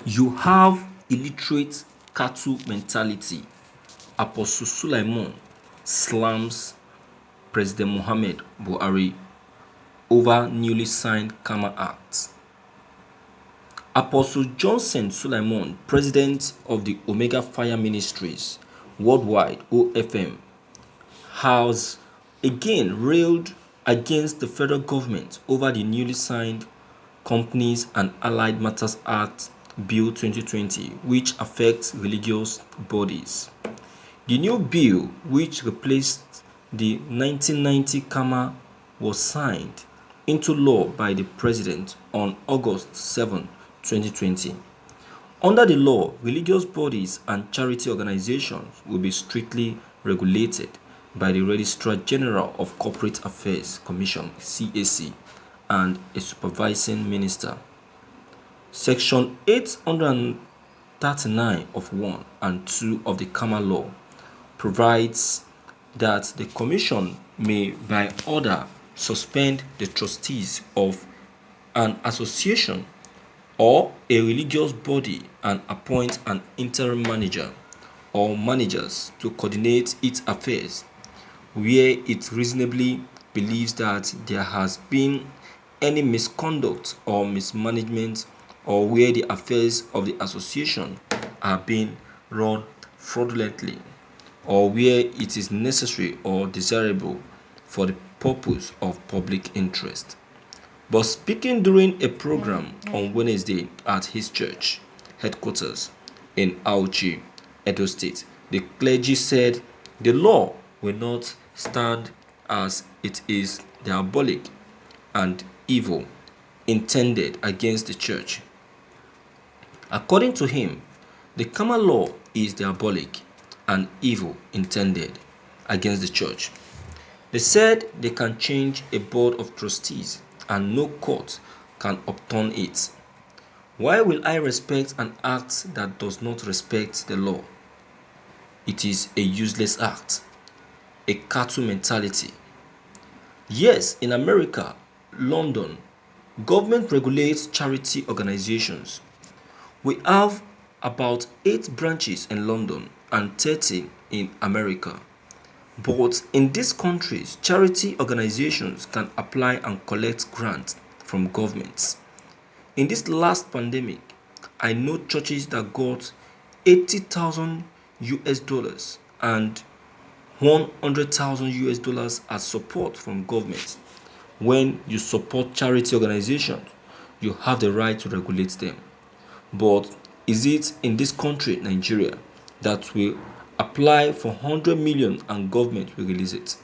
You have illiterate cattle mentality. Apostle Suilaimon slams President Muhammad Buhari over newly signed Karma Act. Apostle Johnson Suilaimon, president of the Omega Fire Ministries Worldwide (OFM), has again railed against the federal government over the newly signed Companies and Allied Matters Act Bill 2020, which affects religious bodies. The new bill, which replaced the 1990 Karma, was signed into law by the President on August 7, 2020. Under the law, religious bodies and charity organizations will be strictly regulated by the Registrar General of Corporate Affairs Commission (CAC) and a supervising minister. Section 839 of 1 and 2 of the Karma Law provides that the Commission may by order suspend the trustees of an association or a religious body and appoint an interim manager or managers to coordinate its affairs where it reasonably believes that there has been any misconduct or mismanagement, or where the affairs of the association are being run fraudulently, or where it is necessary or desirable for the purpose of public interest. But speaking during a program on Wednesday at his church headquarters in Auchi, Edo State, the clergy said the law will not stand as it is diabolic and evil intended against the church. According to him, the Karma law is diabolic and evil intended against the church. They said they can change a board of trustees and no court can upturn it. Why will I respect an act that does not respect the law? It is a useless act, a cattle mentality. Yes, in America, London, government regulates charity organizations. We have about 8 branches in London and 30 in America. But in these countries, charity organizations can apply and collect grants from governments. In this last pandemic, I know churches that got 80,000 US dollars and 100,000 US dollars as support from government. When you support charity organizations, you have the right to regulate them. But is it in this country, Nigeria, that will apply for 100 million and government will release it?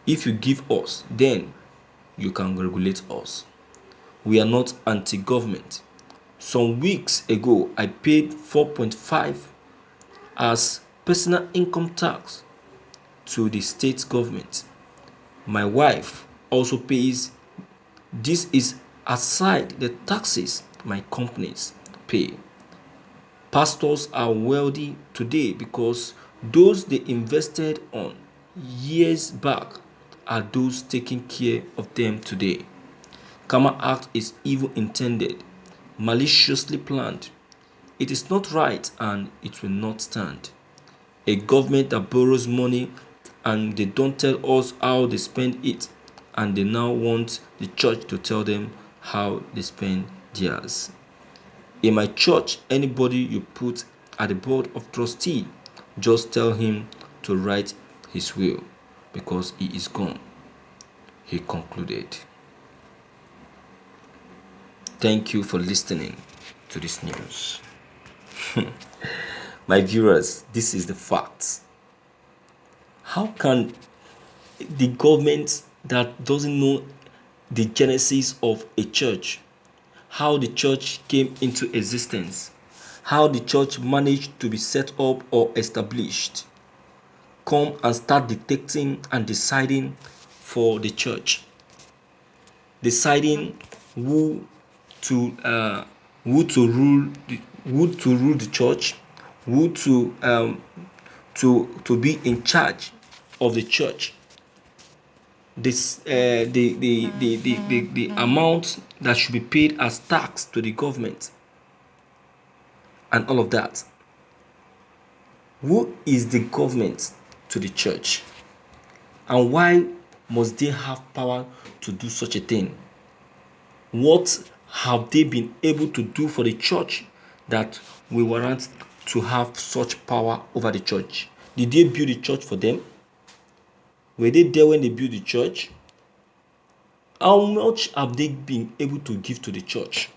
If you give us, then you can regulate us. We are not anti-government. Some weeks ago, I paid 4.5 as personal income tax to the state government. My wife also pays. This is aside the taxes my companies pay. Pastors are wealthy today because those they invested on years back are those taking care of them today. Karma Act is evil intended, maliciously planned. It is not right and it will not stand. A government that borrows money and they don't tell us how they spend it, and they now want the church to tell them how they spend theirs. In my church, anybody you put at the board of trustee, just tell him to write his will because he is gone, he concluded. Thank you for listening to this news. My viewers, this is the facts. How can the government that doesn't know the genesis of a church, how the church came into existence, how the church managed to be set up or established, come and start dictating and deciding for the church, deciding who to rule the church, who to be in charge of the church, the amount that should be paid as tax to the government. and all of that. Who is the government to the church? And why must they have power to do such a thing? What have they been able to do for the church that we warrant to have such power over the church? Did they build the church for them? Were they there when they built the church? How much have they been able to give to the church?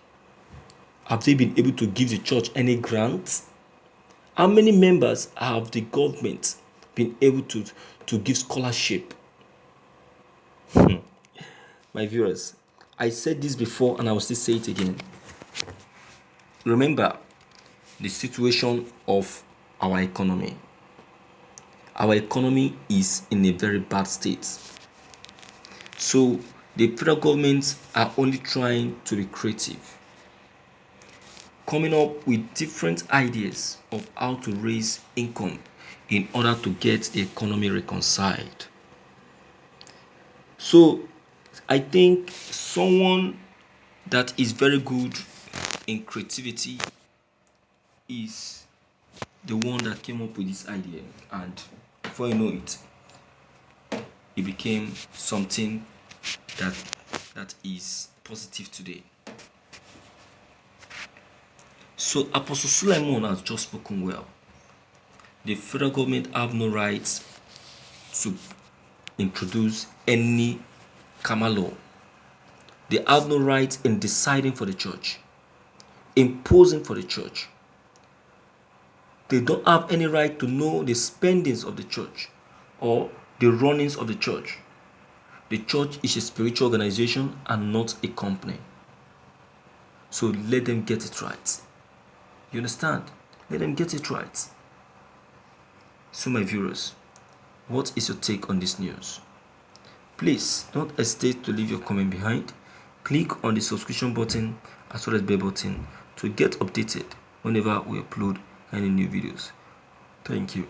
Have they been able to give the church any grants? How many members have the government been able to give scholarship? My viewers, I said this before and I will still say it again. Remember the situation of our economy. Our economy is in a very bad state. So the federal governments are only trying to be creative, coming up with different ideas of how to raise income in order to get the economy reconciled. So I think someone that is very good in creativity is the one that came up with this idea, and before you know it, it became something that is positive today. So Apostle Suilaimon has just spoken well. The federal government have no right to introduce any karma law. They have no right in deciding for the church, imposing for the church. They don't have any right to know the spendings of the church or the runnings of the church. The church is a spiritual organization and not a company. So let them get it right. You understand? Let them get it right. So my viewers, what is your take on this news? Please don't hesitate to leave your comment behind. Click on the subscription button as well as bell button to get updated whenever we upload any new videos. Thank you.